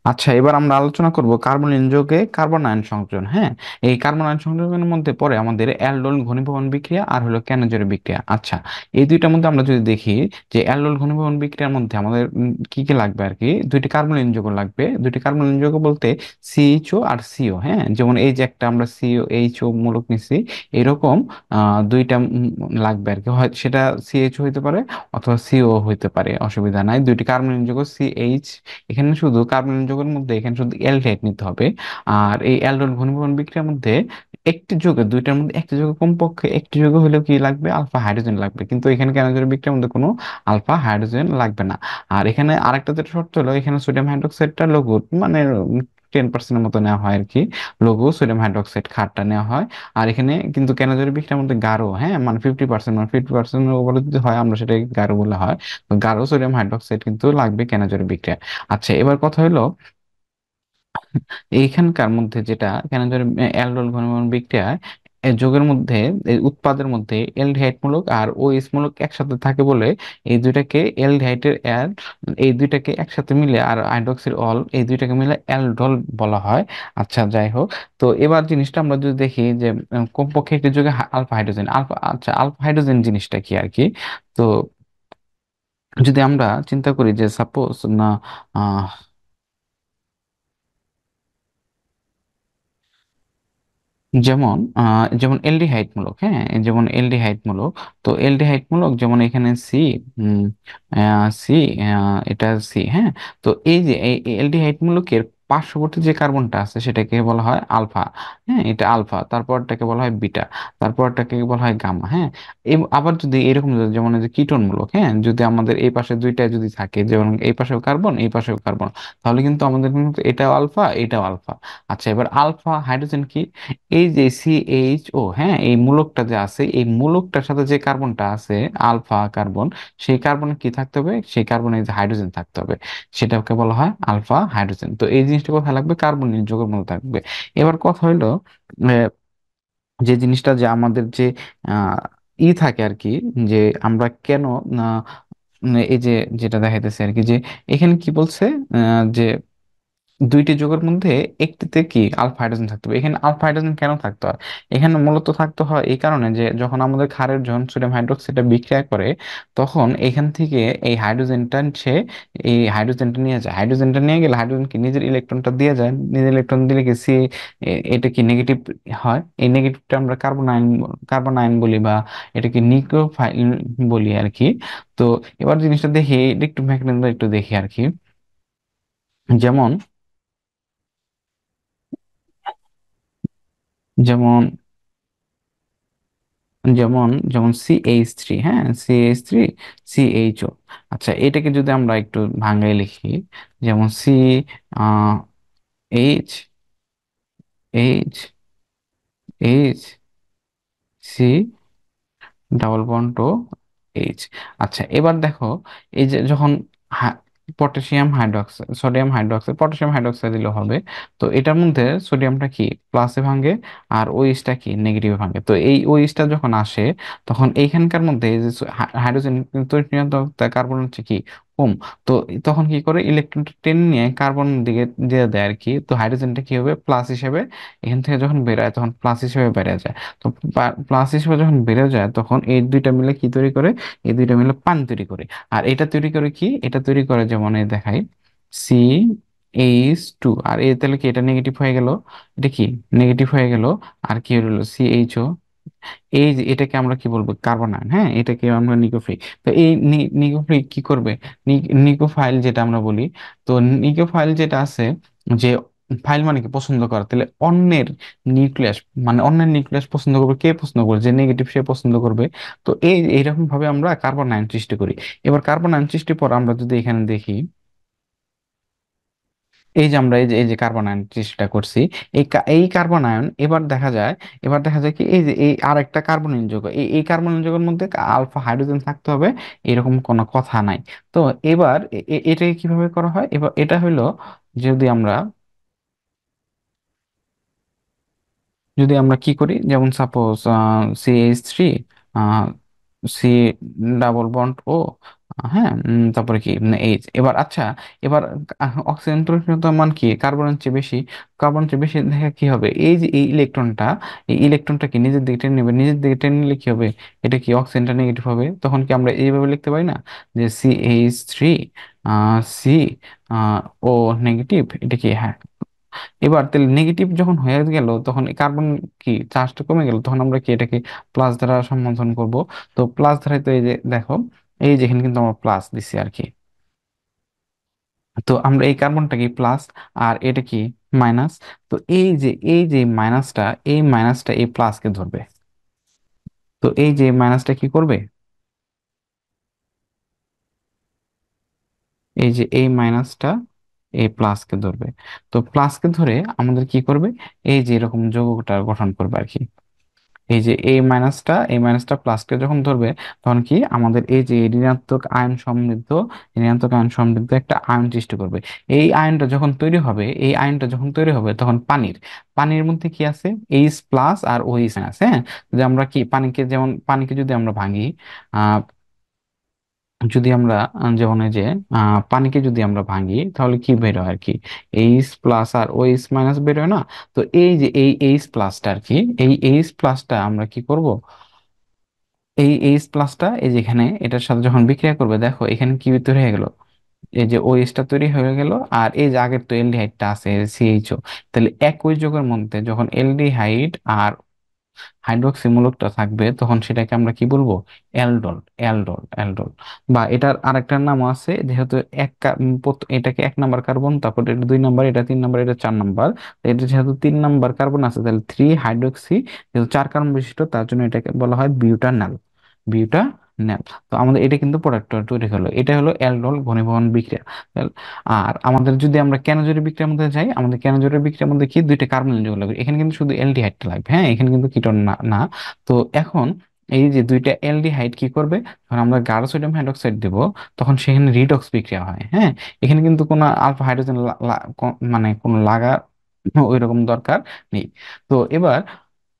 আচ্ছা, এবার আমরা আলোচনা করব কার্বনিল যৌগে কার্বন আয়ন সংযোজন। হ্যাঁ, এই কার্বন আয়ন সংযোজনের মধ্যে পড়ে আমাদের অ্যালডোল ঘনীভবন বিক্রিয়া আর হলো কেনেজের বিক্রিয়া। আচ্ছা, এই দুইটার মধ্যে আমরা যদি দেখি যে অ্যালডোল ঘনীভবন বিক্রিয়ার মধ্যে আমাদের কি কি লাগবে আর কি, দুইটি কার্বনিল যৌগ লাগবে। দুইটি কার্বনিল যৌগ বলতে সিএইচও আর সিও। হ্যাঁ, যেমন এই যে একটা আমরা সিও এইচও মূলক নিছি, এরকম দুইটা লাগবে আর কি। হয় সেটা সিএইচ হইতে পারে অথবা সিও হইতে পারে, অসুবিধা নাই। দুইটি কার্বনিল যৌগ সিএইচ, এখানে শুধু কার্বন যৌগের মধ্যে এখানে শুধু অ্যালডিহাইড নিতে হবে। আর এই অ্যালডোল ঘনীভবন বিক্রিয়ার মধ্যে একটি যৌগে, দুইটার মধ্যে একটি যৌগে কমপক্ষে একটি যৌগ হলেও কি লাগবে, আলফা হাইড্রোজেন লাগবে। কিন্তু এখানে কেন বিক্রিয়ার মধ্যে কোনো আলফা হাইড্রোজেন লাগবে না। আর এখানে আরেকটা যেটা শর্ত হলো, এখানে সোডিয়াম হাইড্রোক্সাইডটা লঘু, মানে 10% মতো নেওয়া হয় আর কি। লঘু সোডিয়াম হাইড্রোক্সাইড ক্ষারটা নেওয়া হয়। আর এখানে কিন্তু কেনজের বিক্রিয়ার মধ্যে গাঢ়, হ্যাঁ, মানে 50%, মানে 50% ওভারে যদি হয় আমরা সেটাকে গাঢ় বলা হয়। তো গাঢ় সোডিয়াম হাইড্রোক্সাইড কিন্তু লাগবে কেনজের বিক্রিয়া। আচ্ছা, এবার কথা হলো এইখানকার মধ্যে যেটা কেন ধরে অ্যালডোল ঘনীভবন বিক্রিয়ায় যৌগের মধ্যে, এই উৎপাদের মধ্যে এলডিহাইড মূলক আর ওএইচ মূলক একসাথে থাকে বলে এই দুইটাকে এলডিহাইডের অ্যাল, এই দুইটাকে একসাথে মিলে আর হাইড্রোক্সিল অল, এই দুইটাকে মিলে অ্যালডোল বলা হয়। আচ্ছা, যাই হোক। তো এবার জিনিসটা আমরা যদি দেখি যে কমপক্ষে একটি যৌগে আলফা হাইড্রোজেন, আলফা, আচ্ছা আলফা হাইড্রোজেন জিনিসটা কি আর কি। তো যদি আমরা চিন্তা করি যে সাপোজ না, যেমন এলডিহাইড মূলক, হ্যাঁ, যেমন এলডিহাইড মূলক। তো এলডিহাইড মূলক যেমন এখানে সি, সি, এটা সি, হ্যাঁ। তো এই যে এই এলডিহাইড মূলকের পার্শ্ববর্তী যে কার্বনটা আছে সেটাকে বলা হয় আলফা। হ্যাঁ, এটা আলফা, তারপরটাকে বলা হয় বিটা, তারপরটাকে বলা হয় গামা। হ্যাঁ, আবার যদি এরকম যেমন এই যে কিটোন মূলক, হ্যাঁ, যদি আমাদের এই পাশে দুইটা যদি থাকে, যেমন এই পাশেও কার্বন এই পাশেও কার্বন, তাহলে কিন্তু আমাদের কিন্তু এটাও আলফা এটাও আলফা। আচ্ছা, এবার আলফা হাইড্রোজেন কি, এই যে সিএইচও, হ্যাঁ, এই মূলকটা যে আছে, এই মূলকটার সাথে যে কার্বনটা আছে আলফা কার্বন, সেই কার্বনে কি থাকতে হবে, সেই কার্বনে যে হাইড্রোজেন থাকতে হবে, সেটাকে বলা হয় আলফা হাইড্রোজেন। তো এই জিনিসটা কোথায় লাগবে, কার্বনিল যৌগের মধ্যে থাকবে। এবার কথা হইলো আহ, যে জিনিসটা যে আমাদের যে আহ, থাকে আর কি, যে আমরা কেন এই যে যেটা দেখাইতেছে আর কি, যে এখানে কি বলছে, যে দুইটি যৌগের মধ্যে একটিতে কি আলফা হাইড্রোজেন থাকতে হবে। এখানে আলফা হাইড্রোজেন কেন থাকতে হয়, এখানে মূলত থাকতে হয় এই কারণে যে যখন আমাদের ক্ষারের যখন সোডিয়াম হাইড্রোক্সাইডটা বিক্রিয়া করে, তখন এখান থেকে এই হাইড্রোজেনটা সে, এই হাইড্রোজেনটা নিয়ে যায়, হাইড্রোজেনটা নিয়ে গেলে হাইড্রোজেন কি নিজের ইলেকট্রনটা দিয়ে যায়, নিজের ইলেকট্রন দিলে কি সি, এটা কি নেগেটিভ হয়। এই নেগেটিভটা আমরা কার্বন আয়ন, কার্বন আয়ন বলি, বা এটাকে নিউক্লিওফাইল বলি আর কি। তো এবার জিনিসটা দেখি, এটা একটু মেকানিজম একটু দেখি আর কি। যেমন যেমন যেমন যেমন CH3, হ্যাঁ, CH3, CHO। আচ্ছা, এটাকে যদি আমরা একটু ভাঙায় লিখি, যেমন H H, double bond O H. আচ্ছা, এবার দেখো, এই যে যখন potassium hydroxide, sodium hydroxide, potassium hydroxide দিলে হবে। তো এটার মধ্যে সোডিয়ামটা কি প্লাসে ভাঙে আর ওইচটা কি নেগেটিভে ভাঙে। তো এই ওইচটা যখন আসে, তখন এইখানকার মধ্যে এই যে হাইড্রোজেন তড়িৎ নিয়ন্ত্রক কার্বন হচ্ছে কি কম। তো তখন কি করে, ইলেকট্রনটা টেনে নিয়ে কার্বন দিকে দিয়ে দেয় আর কি। তো হাইড্রোজেনটা কি হবে, প্লাস হিসেবে এখান থেকে যখন বেরোয় তখন প্লাস হিসেবে বেড়ে যায়। তো প্লাস হিসেবে যখন বেড়ে যায় তখন এই দুইটা মিলে কি তৈরি করে, এই দুইটা মিলে পানি তৈরি করে। আর এটা তৈরি করে কি, এটা তৈরি করে যেমন এই দেখাই, CH2। আর এই তাহলে কি, এটা নেগেটিভ হয়ে গেল, এটা কি নেগেটিভ হয়ে গেল। আর কি হলো, CHO। এই যে এটাকে আমরা কি বলবো, কার্বন আয়ন। হ্যাঁ, এটাকে আমরা নিকোফিলিক। তো এই নিকোফিলিক কি করবে, নিকোফাইল যেটা আমরা বলি। তো নিকোফাইল যেটা আছে, যে ফাইল মানে কি পছন্দ করা, তাহলে অন্যের নিউক্লিয়াস, মানে অন্যের নিউক্লিয়াস পছন্দ করবে, কে পছন্দ করবে, যে নেগেটিভ সে পছন্দ করবে। তো এইরকম ভাবে আমরা কার্বন আয়ন সৃষ্টি করি। এবার কার্বন আয়ন সৃষ্টির পর আমরা যদি এখানে দেখি, এই যে আমরা এই যে কার্বন আয়ন চেষ্টা করছি, এই কার্বন আয়ন, এবার দেখা যায় কি, এই যে এই আরেকটা কার্বনিল যৌগ, এই কার্বনিল যৌগের মধ্যে আলফা হাইড্রোজেন থাকতে হবে, এরকম কোনো কথা নাই। তো এবার এটাকে কিভাবে করা হয়, এবার এটা হলো, যদি আমরা যদি আমরা কি করি, যেমন suppose CH3, C double bond ও হ্যাঁ, তারপরে কি এইচ। এবার আচ্ছা, এবার অক্সিজেন মান কি কার্বনের চেয়ে বেশি, কার্বনের চেয়ে বেশি দেখে কি হবে, এই যে এই ইলেকট্রনটা, এই ইলেকট্রনটা কি নিজের দিকে টেনে নেবে, নিজের দিকে টেনে নিলে কি হবে, এটা কি অক্সিজেনটা নেগেটিভ হবে, তখন কি আমরা এইভাবে লিখতে পারি না যে CH3 সি ও নেগেটিভ, এটা কি, হ্যাঁ। এবার তাহলে নেগেটিভ যখন হয়ে গেল তখন কার্বন কি চার্জটা কমে গেল, তখন আমরা কি এটাকে প্লাস দ্বারা সম্বোধন করব। তো প্লাস দ্বারাই তো এই যে দেখো, এই যেখানে কিন্তু আমরা প্লাস দিছি আর কি। তো আমরা এই কার্বনটা কি প্লাস, আর এটা কি মাইনাস। তো এই যে মাইনাসটা, এই মাইনাসটা এই প্লাসকে ধরবে। তো এই যে মাইনাসটা কি করবে, এই যে এই মাইনাসটা এই প্লাসকে ধরবে। তো প্লাসকে ধরে আমাদের কি করবে, এই যে এরকম যৌগটা গঠন করবে আর কি। এই যে এই মাইনাসটা প্লাসকে যখন ধরবে, তখন কি আমাদের এই যে ঋণাত্মক আয়ন সমৃদ্ধ একটা আয়ন সৃষ্টি করবে। এই আয়নটা যখন তৈরি হবে, এই আয়নটা যখন তৈরি হবে তখন পানির মধ্যে কি আছে, এইচ প্লাস আর ওএইচ মাইনাস। হ্যাঁ, যে আমরা কি পানিকে, যেমন পানিকে যদি আমরা ভাঙি, আহ যদি আমরা যেমন এই যে পানিকে যদি আমরা ভাঙি তাহলে কি বের হয় আর কি, এইচ প্লাস আর ওএইচ মাইনাস বের হয় না। তো এই যে এই এইচ প্লাসটা আর কি, এই এইচ প্লাসটা আমরা কি করব, এই এইচ প্লাসটা এই যেখানে এটার সাথে যখন বিক্রিয়া করবে, দেখো এখানে কি তৈরি হয়ে গেল, এই যে ওএইচটা তৈরি হয়ে গেল। আর এই যে আগের তো এলডিহাইডটা আছে সিএইচও, তাহলে একই যৌগের মধ্যে যখন এলডিহাইড আর হাইড্রোক্সি মূলকটা থাকবে তখন সেটাকে আমরা কি বলবো, অ্যালডল। অ্যালডল বা এটার আরেকটার নাম আছে, যেহেতু এটাকে 1 নাম্বার কার্বন, তারপর এটা 2 নাম্বার, এটা 3 নাম্বার, এটা 4 নাম্বার। এটা যেহেতু 3 নাম্বার কার্বন আছে, তাহলে 3 হাইড্রোক্সি, যেহেতু 4 কার্বন বিশিষ্ট, তার জন্য এটাকে বলা হয় বিউটানল। বিউটানল। তো আমাদের এটা কিন্তু প্রোডাক্ট তৈরি হলো, এটা হলো অ্যালডল ঘনীভবন বিক্রিয়া। আর আমাদের যদি আমরা কেনোজোরি বিক্রিয়ার মধ্যে যাই, আমাদের কেনোজোরি বিক্রিয়ার মধ্যে কি দুইটা কার্বন যৌগ লাগবে, এখানে কিন্তু শুধু এলডিহাইডটা লাগবে, হ্যাঁ, এখানে কিন্তু কিটোন না না। তো এখন এই যে দুইটা এলডিহাইড কি করবে, যখন আমরা গাঢ় সোডিয়াম হাইড্রোক্সাইড দেব, তখন সেখানে রিডক্স বিক্রিয়া হয়। হ্যাঁ, এখানে কিন্তু কোনো আলফা হাইড্রোজেন মানে কোনো লাগা ওই রকম দরকার নেই। তো এবার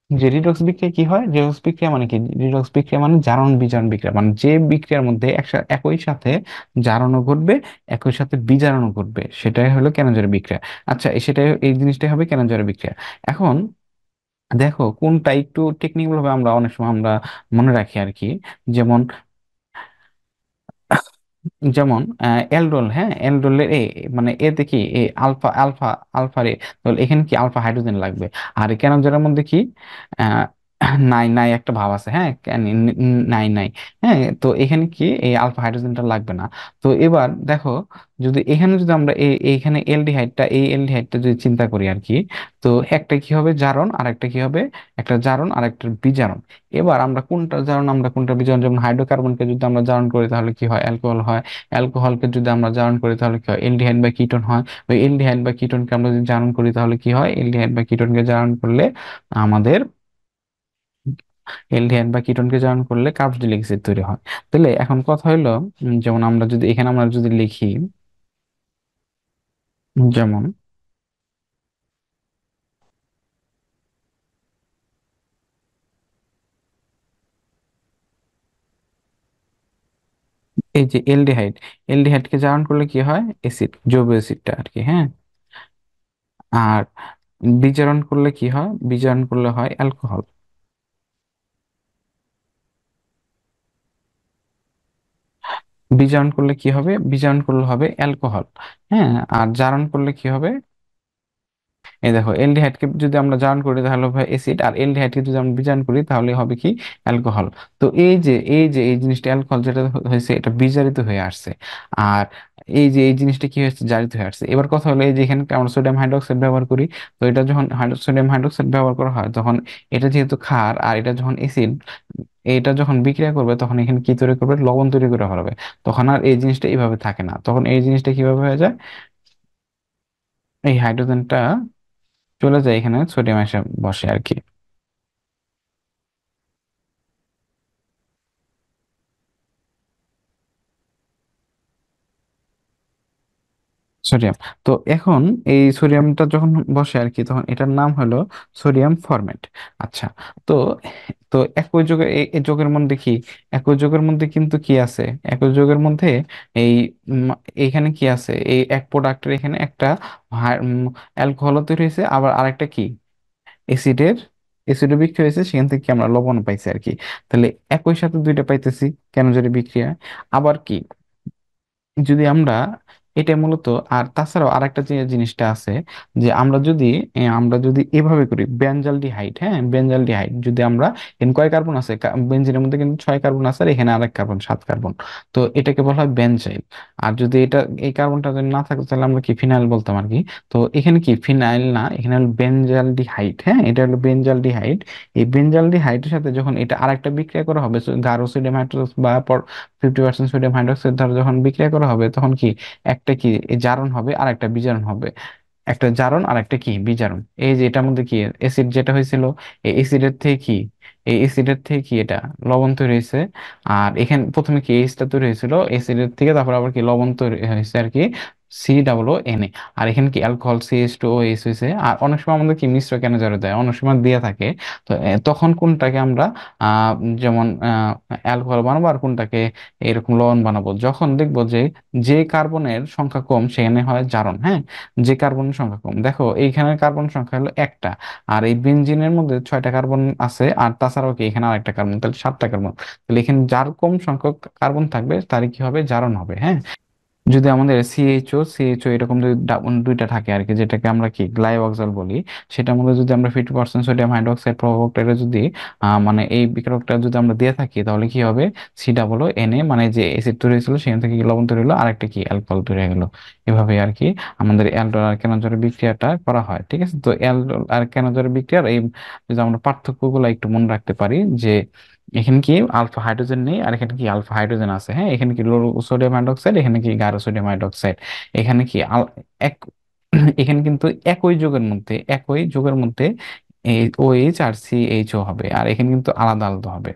যে রিডক্স বিক্রিয়া কি হয়, রিডক্স বিক্রিয়া মানে কি, রিডক্স বিক্রিয়া মানে জারণ বিজারণ বিক্রিয়া, মানে যে বিক্রিয়ার মধ্যে একই সাথে জারণও ঘটবে, একই সাথে বিজারণও ঘটবে, সেটাই হলো কেনজোরে বিক্রিয়া। আচ্ছা, সেটাই এই জিনিসটাই হবে কেনজোরে বিক্রিয়া। এখন দেখো কোনটা একটু টেকনিক্যাল ভাবে আমরা অনেক সময় আমরা মনে রাখি আর কি। যেমন যেমন এলডোল, হ্যাঁ, এলডোলের মানে এতে কি আলফা আলফা আলফা রে, তাহলে এখানে কি আলফা হাইড্রোজেন লাগবে। আর কেন যেটার মধ্যে কি আহ, নাই নাই একটা ভাব আছে, হ্যাঁ, নাই নাই। হ্যাঁ, তো এখানে কি এই আলফা হাইড্রোজেনটা লাগবে না। তো এবার দেখো, যদি এখানে যদি আমরা এইখানে এই এলডিহাইডটা যদি চিন্তা করি আর কি, তো একটা কি হবে জারণ, আর একটা কি হবে, একটা জারণ আর একটা বিজারণ। এবার আমরা কোনটা জারণ আমরা কোনটা বিজারণ, যেমন হাইড্রোকার্বনকে যদি আমরা জারণ করি তাহলে কি হয়, অ্যালকোহল হয়। অ্যালকোহলকে যদি আমরা জারণ করি তাহলে কি হয়, এলডিহাইড বা কিটোন হয়। ওই এলডিহাইড বা কিটোনকে আমরা যদি জারণ করি তাহলে কি হয়, এলডিহাইড বা কিটোনকে জারণ করলে আমাদের এলডিহাইড বা কিটোনকে জারণ করলে কার্বক্সিলিক অ্যাসিড তৈরি হয়। তাহলে এখন কথা হলো, যেমন আমরা যদি এখানে আমরা যদি লিখি, যেমন এই যে এলডিহাইডকে জারণ করলে কি হয়, অ্যাসিড, জৈব অ্যাসিডটা আর কি, হ্যাঁ। আর বিজারণ করলে কি হয়, বিজারণ করলে হয় অ্যালকোহল। বিজারণ করলে কি হবে, বিজারণ করলে হবে অ্যালকোহল। হ্যাঁ, আর জারণ করলে কি হবে, এই দেখো এলডিহাইডকে যদি আমরা জারণ করি তাহলে হবে অ্যাসিড, আর এলডিহাইডকে যদি আমরা বিজারণ করি তাহলে হবে কি, অ্যালকোহল। তো এই জিনিসটা অ্যালকোহল যেটা হয়েছে এটা বিজারিত হয়ে আসছে। আর এই জিনিসটা কি হয়েছে, জারিত হয়ে আসছে। এবার কথা হলো, এই যে এখানে আমরা সোডিয়াম হাইড্রোক্সাইড ব্যবহার করি, তো এটা যখন সোডিয়াম হাইড্রোক্সাইড ব্যবহার করা হয় তখন এটা যেহেতু ক্ষার আর এটা যখন অ্যাসিড, এটা যখন বিক্রিয়া করবে তখন এখানে কি তৈরি করবে, লবণ তৈরি করে হবে। তখন আর এই জিনিসটা এইভাবে থাকে না, তখন এই জিনিসটা কিভাবে হয়ে যায়, এই হাইড্রোজেনটা চলে যায় এখানে, সোডিয়াম এসে বসে আর কি। সোডিয়াম। তো এখন এই সোডিয়ামটা যখন বসে আর কি, তখন এটার নাম হলো সোডিয়াম ফরম্যাট। আচ্ছা। তো তো একই যোগের এই যোগের মধ্যে কি, একই যোগের মধ্যে কিন্তু কি আছে, একই যোগের মধ্যে এই উম, এইখানে কি আছে, এই এক প্রোডাক্টের এখানে একটা অ্যালকোহল তৈরি হয়েছে, আবার আরেকটা কি অ্যাসিডের অ্যাসিডও বিক্রিয়া হয়েছে, সেখান থেকে আমরা লবণ পাইছি আর কি। তাহলে একই সাথে দুইটা পাইতেছি কেন যদি বিক্রিয়া। আবার কি, যদি আমরা এটা মূলত, আর তাছাড়াও আরেকটা যে জিনিসটা আছে, যে আমরা যদি এভাবে করি বেনজালডিহাইড, হ্যাঁ বেনজালডিহাইড যদি আমরা, এখানে কয় কার্বন আছে, বেনজিনের মধ্যে কিন্তু 6 কার্বন আছে, আর এখানে আরেক কার্বন 7 কার্বন। তো এটাকে বলা হয় বেনজাইল। আর যদি এটা এই কার্বনটা যদি না থাকতো তাহলে আমরা কি ফিনাইল বলতাম আর কি। তো এখানে কি ফিনাইল না, এখানে হলো বেনজালডিহাইড, হ্যাঁ এটা হলো বেনজালডিহাইড। এই বেনজালডিহাইডের সাথে যখন এটা আরেকটা বিক্রিয়া করা হবে, গাঢ় সোডিয়াম হাইড্রোক্সাইড বা 50% সোডিয়াম হাইড্রোক্সাইড দ্বারা যখন বিক্রিয়া করা হবে, তখন কি একটা কি এই জারণ হবে আর একটা বিজারণ হবে। একটা জারণ আর একটা কি বিজারণ। এই যে এটার মধ্যে কি অ্যাসিড যেটা হয়েছিল, এই অ্যাসিডের থেকে কি, এই অ্যাসিডের থেকে কি এটা লবণ তৈরি হয়েছে। আর এখানে প্রথমে কি এইচটা তৈরি হয়েছিল অ্যাসিডের থেকে, তারপর আবার কি লবণ তৈরি হয়েছে আর কি, COO। আর এখানে কি অ্যালকোহল CH2OH হয়েছে। আর অনেক সময় আমাদের কি মিশ্র কেন জারে দেয়, অনেক সময় দেয়া থাকে। তো তখন কোনটাকে আমরা যেমন অ্যালকোহল বানাবো, আর কোনটাকে এরকম লবণ বানাবো, যখন দেখবো যে যে কার্বনের সংখ্যা কম সেখানে হয় জারণ, হ্যাঁ। যে কার্বনের সংখ্যা কম, দেখো এইখানে কার্বন সংখ্যা হলো একটা, আর এই বেনজিনের মধ্যে 6টা কার্বন আছে, আর তাছাড়াও কি এখানে আরেকটা কার্বন, তাহলে 7টা কার্বন। তাহলে এখানে যার কম সংখ্যক কার্বন থাকবে তার কি হবে, জারণ হবে, হ্যাঁ। যদি আমাদের সিএইচও এরকম যদি দুইটা থাকে আর কি, যেটাকে আমরা কি গ্লাইওক্সাল বলি, সেটার মধ্যে যদি আমরা 50% সোডিয়াম হাইড্রোক্সাইড প্রভাবকটা যদি মানে এই বিক্রয়কটা যদি আমরা দিয়ে থাকি, তাহলে কি হবে, COO, মানে যে অ্যাসিড তৈরি হয়েছিল সেখান থেকে কি লবণ তৈরি হলো, আরেকটা কি অ্যালকোহল তৈরি হয়ে গেলো। এভাবে আর কি আমাদের অ্যালডোল আর কেনজোরের বিক্রিয়াটা করা হয়, ঠিক আছে। তো অ্যালডোল আর কেনজোরের বিক্রিয়ার এই যদি আমরা পার্থক্যগুলো একটু মনে রাখতে পারি, যে এখানে কি আলফা হাইড্রোজেন নেই, আর এখানে কি আলফা হাইড্রোজেন আছে, হ্যাঁ। এখানে কি লো সোডিয়াম হাইড্রোক্সাইড, এখানে কি গাঢ় সোডিয়াম হাইড্রোক্সাইড। এখানে কি এক এখানে কিন্তু একই যোগের মধ্যে এই OH আর CHO হবে, আর এখানে কিন্তু আলাদা আলাদা হবে।